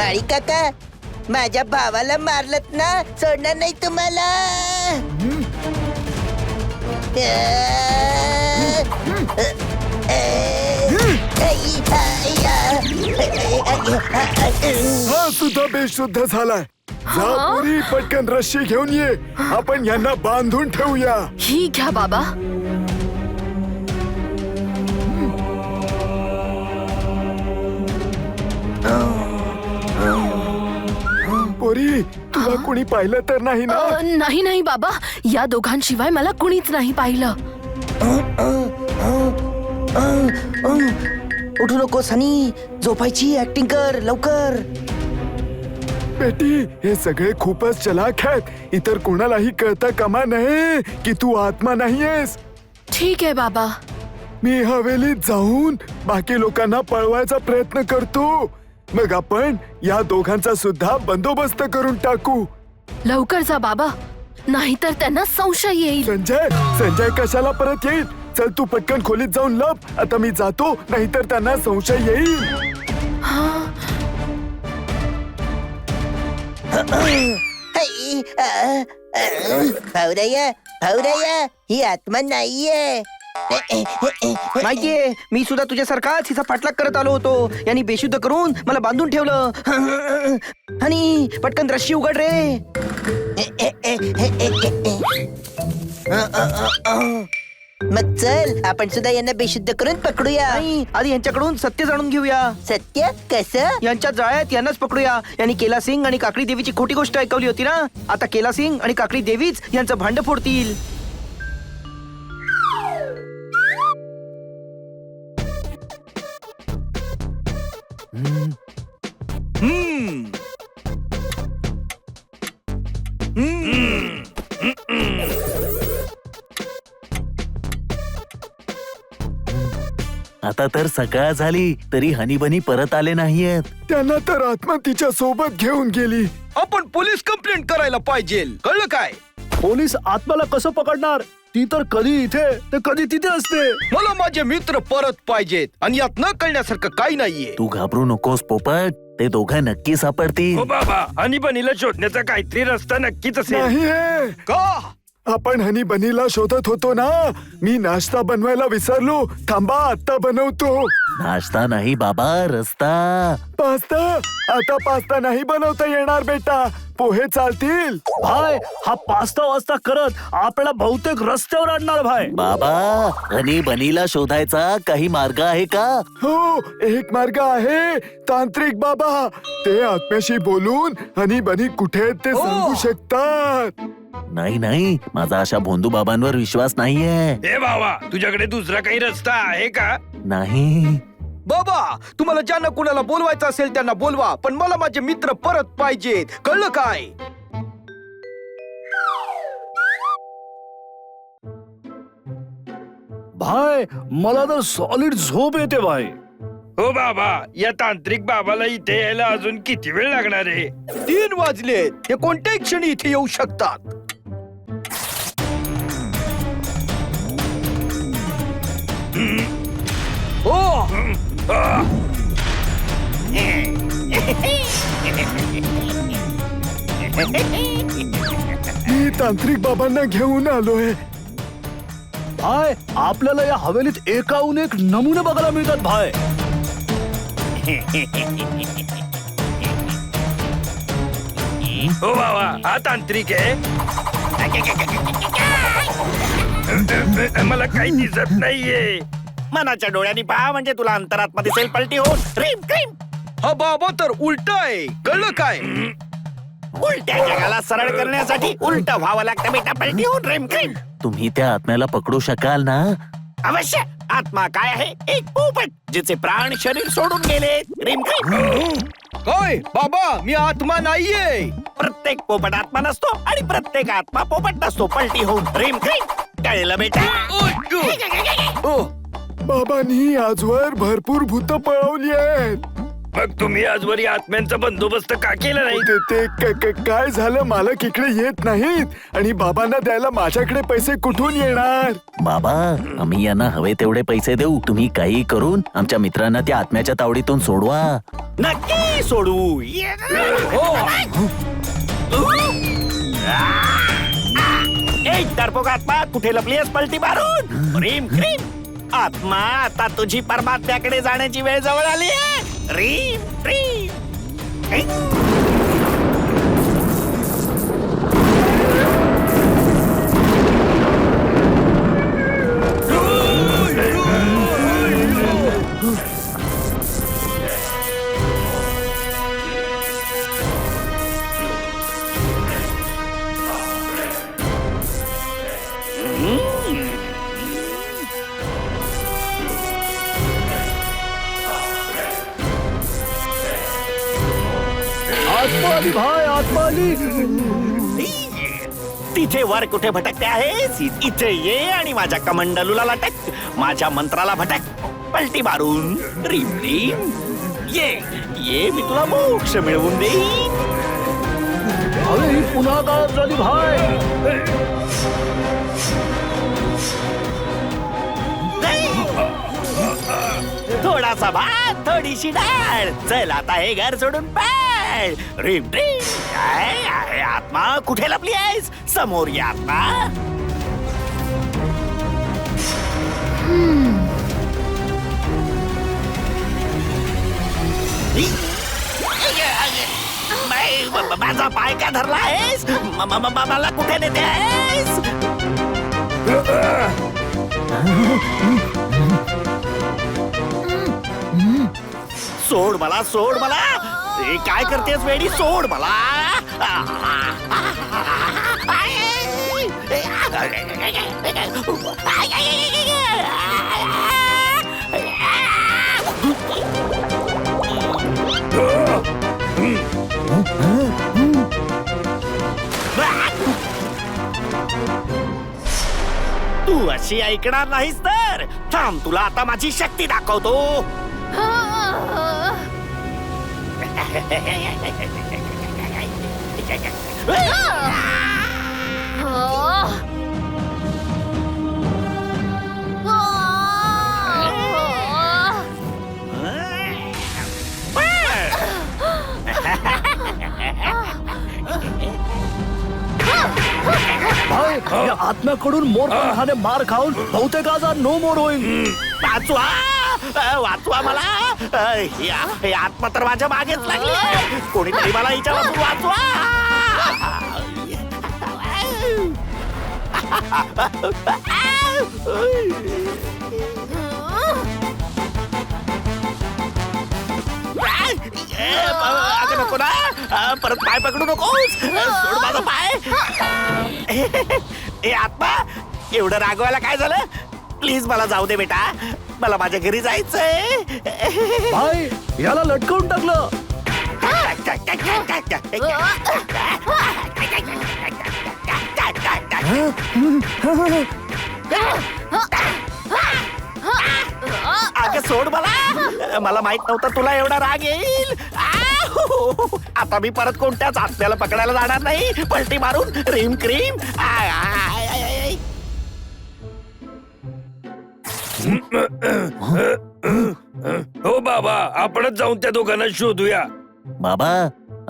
माळी काका, माझ्या भावाला मारलत ना, सोडणार नाही तुम्हाला. हा सुद्धा बेशुद्ध झालाय. जा पुरी, पटकन रस्सी घेऊन ये. आपण यांना बांधून ठेवूया. ही घ्या बाबा. पोरी, तुला कोणी पाहिलं तर नाही ना? नाही नाही बाबा, या दोघांशिवाय मला कुणीच नाही पाहिलं. उठू नको सनी, झोपायची ऍक्टिंग कर लवकर. बेटी, हे सगळे खूपच चलाख आहेत. इतर कोणालाही कळता कामा नये की तू आत्मा नाहीयेस. ठीक आहे बाबा. मी हवेलीत जाऊन बाकी लोकांना पळवायचा प्रयत्न करतो. मग आपण या दोघांचा सुद्धा बंदोबस्त करून टाकू. लवकर जा बाबा, नाहीतर त्यांना संशय येईल. संजय कशाला परत येईल? चल तू पटकन खोलीत जाऊन लप. आता मी जातो, नाहीतर त्यांना संशय येईल. भाऊराया, भाऊराया, ही आत्मा नाहीये. माहितीये, मी सुद्धा तुझ्यासारखाच हिचा पाठलाग करत आलो होतो. यांनी बेशुद्ध करून मला बांधून ठेवलं. आणि पटकन रस्सी उघड रे. मग चल, आपण सुद्धा यांना बेशुद्ध करून पकडूया. नाही, आधी यांच्याकडून सत्य जाणून घेऊया. सत्य कसं? यांच्या जाळ्यात यांनाच पकडूया. यांनी केला सिंग आणि काकडी देवीची खोटी गोष्ट ऐकवली होती ना. आता केला सिंग आणि काकडी देवीच यांचं भांड फोडतील. आता तर सकाळ झाली तरी हनीबनी परत आले नाहीयेत. त्यांना तर आत्मा तिच्या सोबत घेऊन गेली. आपण पोलीस कंप्लेंट करायला पाहिजे, कळलं काय? पोलीस आत्माला कसं पकडणार? ती तर कधी इथे तर कधी तिथे असते. मला माझे मित्र परत पाहिजेत आणि यात न कळण्यासारखं काही नाहीये. तू घाबरू नकोस पोपट, ते दोघं नक्की सापडतील. हो बाबा, हनीबनीला शोधण्याचा काहीतरी रस्ता नक्कीच असेल. नाही, का? आपण हनी बनीला शोधत होतो ना. मी नाश्ता बनवायला विसरलो. थांबा, आता बनवतो. नाश्ता नाही बाबा, रस्ता. पास्ता? आता पास्ता नाही बनवता येणार बेटा. पोहे चालतील. भाई, हा पास्ता वास्ता करत आपल्याला बहुतेक रस्त्यावर आणणार भाई. बाबा, हनीबनीला शोधायचा काही मार्ग आहे का? हो, एक मार्ग आहे. तांत्रिक बाबा, ते आत्म्याशी बोलून हनी बनी कुठे आहेत ते सांगू शकतात. नाही नाही, माझा अशा भोंदू बाबांवर विश्वास नाहीये. ए बाबा, तुझ्याकडे दुसरा काही रस्ता आहे का? नाही. बाबा, तुम्हाला ज्यांना कुणाला बोलवायचं असेल त्यांना बोलवा, पण मला माझे मित्र परत पाहिजेत, कळलं काय? भाई, मला तर सॉलिड झोप येते भाई. हो बाबा, या तांत्रिक बाबाला इथे यायला अजून किती वेळ लागणार आहे? 3 वाजलेत. ते कोणत्याही क्षणी इथे येऊ शकतात. ओ, मी तांत्रिक बाबांना घेऊन आलोय. भाई, आपल्याला या हवेलीत एकाहून एक नमुने बघायला मिळतात भाई. हो बाबा, हा तांत्रिक आहे. मला काही दिसत नाहीये. मनाच्या डोळ्यांनी पहा म्हणजे तुला अंतरात्मा दिसेल पलटी होऊन. Cream cream. हा बाबा तर उलट आहे, कळलं काय? उलट्या जगाला सरळ करण्यासाठी उलट व्हावं लागतं बेटा. पलटी होऊन रेम क्रीम. तुम्ही त्या आत्म्याला पकडू शकाल ना? अवश्य. आत्मा काय आहे? एक पोपट जिचे प्राण शरीर सोडून गेले. रेम क्रीम. काय बाबा, मी आत्मा नाहीये. प्रत्येक पोपट आत्मा नसतो आणि प्रत्येक आत्मा पोपट नसतो. पलटी होऊन रेम क्रीम. कळलं बेटा? ओ, बाबांनी आजवर भरपूर भूत पळवली आहेत. मग तुम्ही आजवर या आत्म्यांचा बंदोबस्त का केला नाही? ते काय झालं, मालक इकडे येत नाहीत आणि बाबांना द्यायला माझ्याकडे पैसे कुठून येणार? बाबा, आम्ही यांना हवे तेवढे पैसे देऊ. तुम्ही काही करून आमच्या मित्रांना त्या आत्म्याच्या तावडीतून सोडवा. नक्की सोडू. एक डरपोक आत्मा कुठे लपलीस पलटी मारून. रीम क्रीम. आत्मा आता तुझी परमात्म्याकडे जाण्याची वेळ जवळ आली आहे. रीम क्रीम. आत्मा आली भाई, आत्मा आली. तिथे वर कुठे भटकते आहेस? इथे ये आणि माझ्या कमंडलूला लटक. माझ्या मंत्राला भटक पलटी मारून. रिम रिम. ये ये मी तुला मोक्ष मिळवून देईन. अरे ही पुन्हा गायब झाली भाई. थोडासा भात, थोडीशी डाळ. चल आता हे घर सोडून पळ. रिम रिम. काय आत्मा कुठे लपली आहेस? समोर ये आत्मा. माझा पाय का धरला आहेस? मला कुठे नेते आहेस? सोड मला, सोड मला. हे काय करतेस वेडी? सोड मला. तू अशी ऐकणार नाहीस तर थांब, तुला आता माझी शक्ती दाखवतो. भाई या आत्म्याकडून मोरपंखाने मार खाऊन बहुतेक आजार नो मोर होईल. वाचवा, वाचवा मला. ही आत्मा तर माझ्या मागेच लागली. कोणीतरी मला हिच्यापासून वाचवा. अगं नको ना, परत पाय पकडू नकोस. सोड माझा पाय. ए आत्मा, एवढं रागवायला काय झालं? प्लीज मला जाऊ दे बेटा. मला माझ्या घरी जायचंय. भाई याला लटकवून टाकलं. अगं सोड मला. मला माहित नव्हतं तुला एवढा राग येईल. आता मी परत कोणत्याच आत्म्याला पकडायला जाणार नाही. पलटी मारून क्रीम क्रीम. हो बाबा, आपणच जाऊन त्या दोघांना शोधूया. बाबा,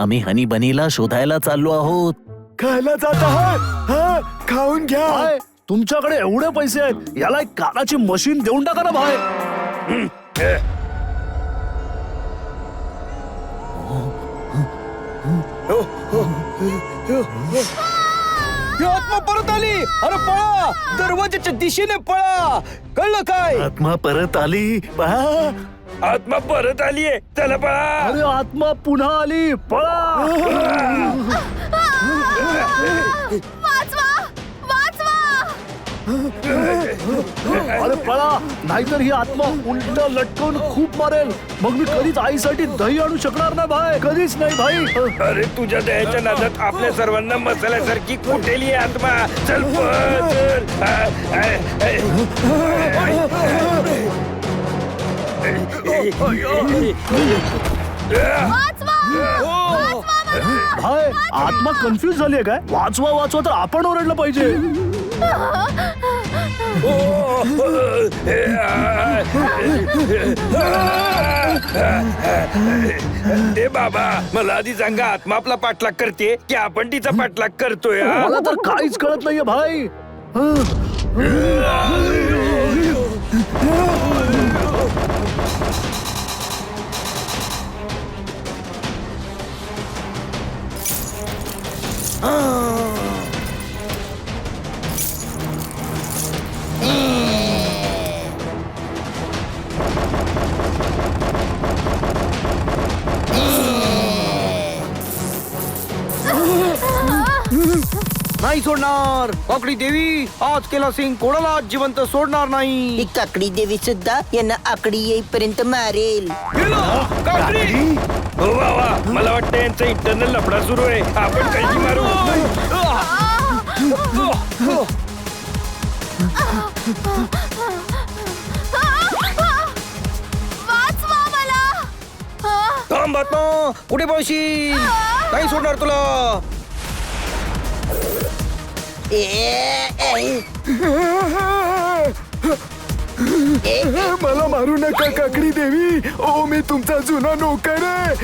आम्ही हनी बनीला शोधायला चाललो आहोत. खायला जात आहात? हा, खाऊन घ्या. भाई तुमच्याकडे एवढे पैसे आहेत, याला एक कानाची मशीन देऊन टाका ना भाई. ही आत्मा परत आली. अरे पळा, दरवाजाच्या दिशेने पळा. कळलं काय? आत्मा परत आली. पहा, आत्मा परत आलीये. चला पळा. अरे आत्मा पुन्हा आली. पळा. वाचवा, वाचवा. अरे पळा, नाहीतर ही आत्मा उलट लटकवून खूप मारेल. मग मी कधीच आईसाठी दही आणू शकणार नाही भाई. कधीच नाही भाई. अरे तुझ्या दह्याच्या नादात आपल्या सर्वांना मसाल्यासारखी कुठेली आत्मा. चल भाई आत्मा कन्फ्युज झालीये काय? वाचवा वाचवा तर आपण ओरडलं पाहिजे. ए बाबा मला आधी सांगा आत्मा आपला पाठलाग करते की आपण तिचा पाठलाग करतोय हा? मला तर काहीच कळत नाहीये भाई. नाही सोडणार काकडी देवी. आज केला सिंग कोणाला जिवंत सोडणार नाही. ही काकडी देवी सुद्धा यांना आकडी येईपर्यंत मारेल. गेलं, काकडी. हो वा वा मला वाटतं यांचा इंटरनल लफडा सुरू आहे आपण काही मारू. वाचवा मला. थांब आत्मा, कुठे पळशील? नाही सोडणार तुला. मला मारू नका काकडी देवी. ओ मी तुमचा जुना नोकर आहे.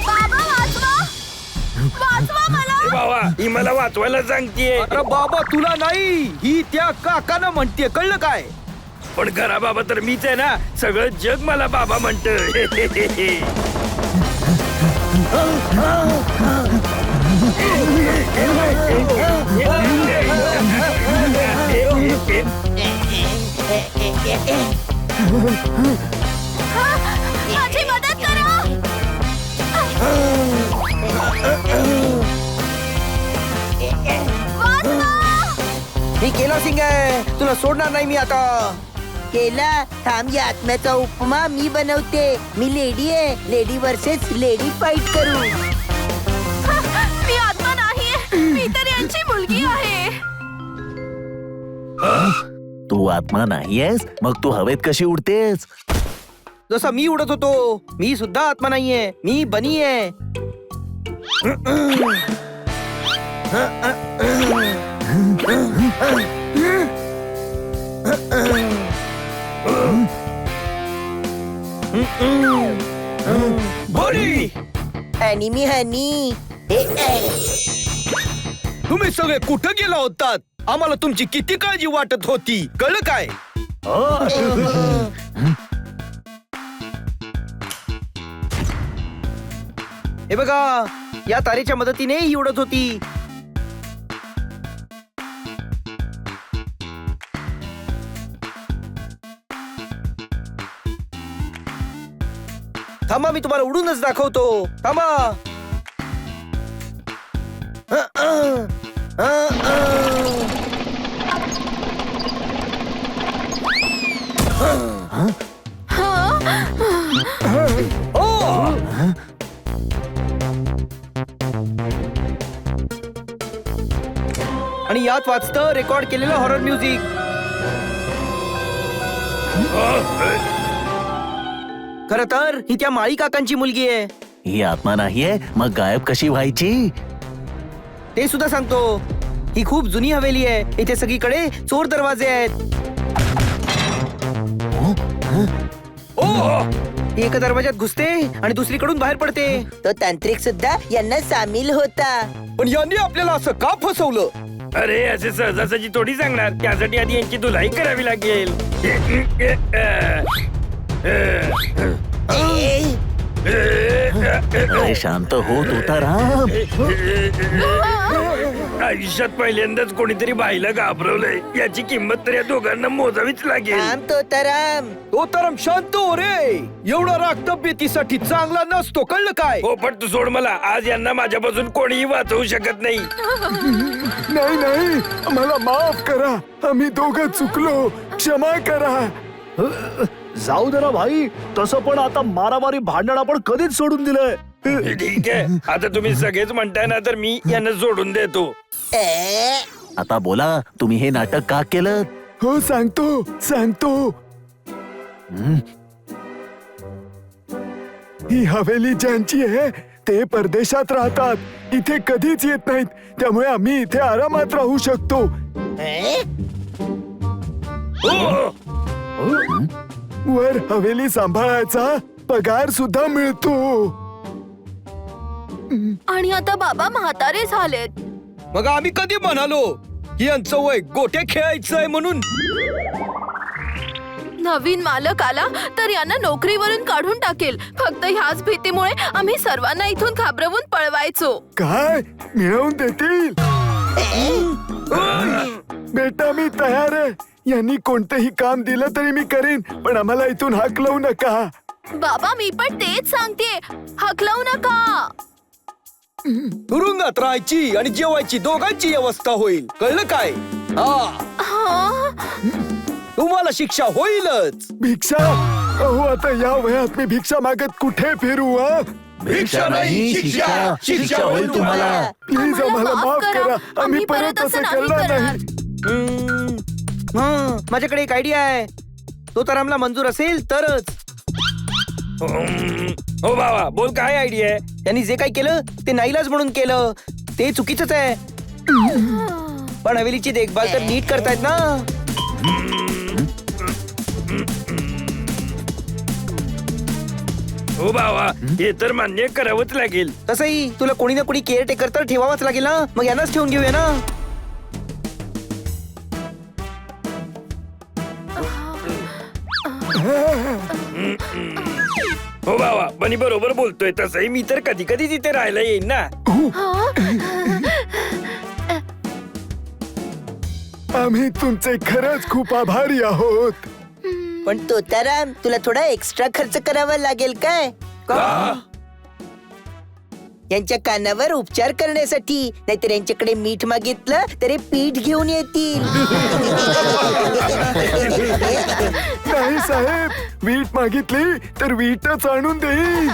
बाबा वाचवा. वाचवा मला. ए बाबा ही मला वाचवायला सांगतेय अरे बाबा तुला नाही, ही त्या काकानं म्हणते. कळलं काय? पण खरा बाबा तर मीच आहे ना. सगळं जग मला बाबा म्हणत. माझी मदत करा. मी केला सिंग आहे, तुला सोडणार नाही मी आता. केला थांब या आत्म्याचा उपमा मी बनवते. मी लेडी आहे. लेडी वर्सेस लेडी फाईट करू. मी आत्मा नाहीये. मी तर यांची मुलगी आहे. तू आत्मा नाहीयेस मग तू हवेत कशी उडतेस? जसा मी उडत होतो. मी सुद्धा आत्मा नाहीये, मी बनी आहे. बनी, आणि हनी तुम्ही सगळे कुठं गेला होतात? आम्हाला तुमची किती काळजी वाटत होती. कळलं काय? हे बघा, या तारेच्या मदतीने ही उडत होती. थांबा, मी तुम्हाला उडूनच दाखवतो. थांबा. आणि यात वाचतं रेकॉर्ड केलेलं हॉरर म्युझिक. खर तर ही त्या माळी काकांची मुलगी आहे. ही आत्मा नाहीये मग गायब कशी व्हायची? ते सुद्धा सांगतो. ही खूप जुनी हवेली आहे. इथे सगळीकडे चोर दरवाजे आहेत. ही एका दरवाजात घुसते आणि दुसरीकडून बाहेर पडते. तो तांत्रिक सुद्धा यांना सामील होता. पण यांनी आपल्याला असं का फसवलं? अरे असे सहजासहजी थोडी सांगणार. त्यासाठी आधी यांची धुलाई करावी लागेल. अरे शांत हो तुताराम. आयुष्यात पहिल्यांदाच कोणीतरी बाईला घाबरवलंय. याची किंमत तर या दोघांना मोजावीच लागेल. थांब तोताराम. तो तर शांत हो रे. एवढा राग तब्येतीसाठी चांगला नसतो. कळलं काय? हो पण तू सोड मला. आज यांना माझ्यापासून कोणीही वाचवू शकत नाही. नाही नाही मला माफ करा. आम्ही दोघं चुकलो. क्षमा करा. जाऊ दे ना भाई. तसं पण आता मारामारी भांडण आपण कधीच सोडून दिलंय. ठीक आहे, आता तुम्ही सगळेच म्हणताय ना तर मी यांना सोडून देतो. आता बोला तुम्ही हे नाटक का केलं? हो सांगतो सांगतो. ही हवेली ज्यांची आहे ते परदेशात राहतात, इथे कधीच येत नाहीत, त्यामुळे आम्ही इथे आरामात राहू शकतो. वर हवेली सांभाळायचा पगार सुद्धा मिळतो. आणि आता बाबा म्हातारे झालेत. मग आम्ही कधी म्हणालो की यांचं वय गोट्या खेळायचंय म्हणून? नवीन मालक आला तर यांना नोकरीवरून काढून टाकेल. फक्त ह्याच भीतीमुळे आम्ही सर्वांना इथून घाबरवून पळवायचो. काय मिळवून देतील? बेटा मी तयार आहे. यांनी कोणतेही काम दिलं तरी मी करीन, पण आम्हाला इथून हाकलवू नका. बाबा मी पण तेच सांगते, हकलवू नका. तुरुंगात राहायची आणि जेवायची दोघांची व्यवस्था होईल, कळलं काय? हा? तुम्हाला शिक्षा होईलच. भिक्षा? अहो आता या वयात मी भिक्षा मागत कुठे फिरू? भिक्षा नाही, शिक्षा. शिक्षा होईल तुम्हाला. प्लीज आम्हाला माफ करा. आम्ही परत असं करणार नाही. माझ्याकडे एक आयडिया आहे. तो तर आम्हाला मंजूर असेल तरच. हो बाबा बोल, काय आयडिया आहे? त्यांनी जे काही केलं ते नाईलाज म्हणून केलं. ते चुकीचंच आहे. पण हवेलीची देखभाल तर नीट करतायत ना. हो बाबा, हे तर मान्य करावंच लागेल. तसंही तुला कोणी ना कोणी केअरटेकर तर ठेवावाच लागेल ना. मग यांनाच ठेवून घेऊया ना. हो बाबा, बनी बरोबर बोलतोय. तसंही मी तर कधी कधी तिथे राहायला येईन ना. आम्ही तुमचे खरंच खूप आभारी आहोत. पण तोताराम तुला थोडा एक्स्ट्रा खर्च करावा लागेल काय? यांच्या कानावर उपचार करण्यासाठी. नाहीतर यांच्याकडे मीठ मागितलं तरी पीठ घेऊन येतील. नाही साहेब, वीट मागितली तर वीटच आणून देईल.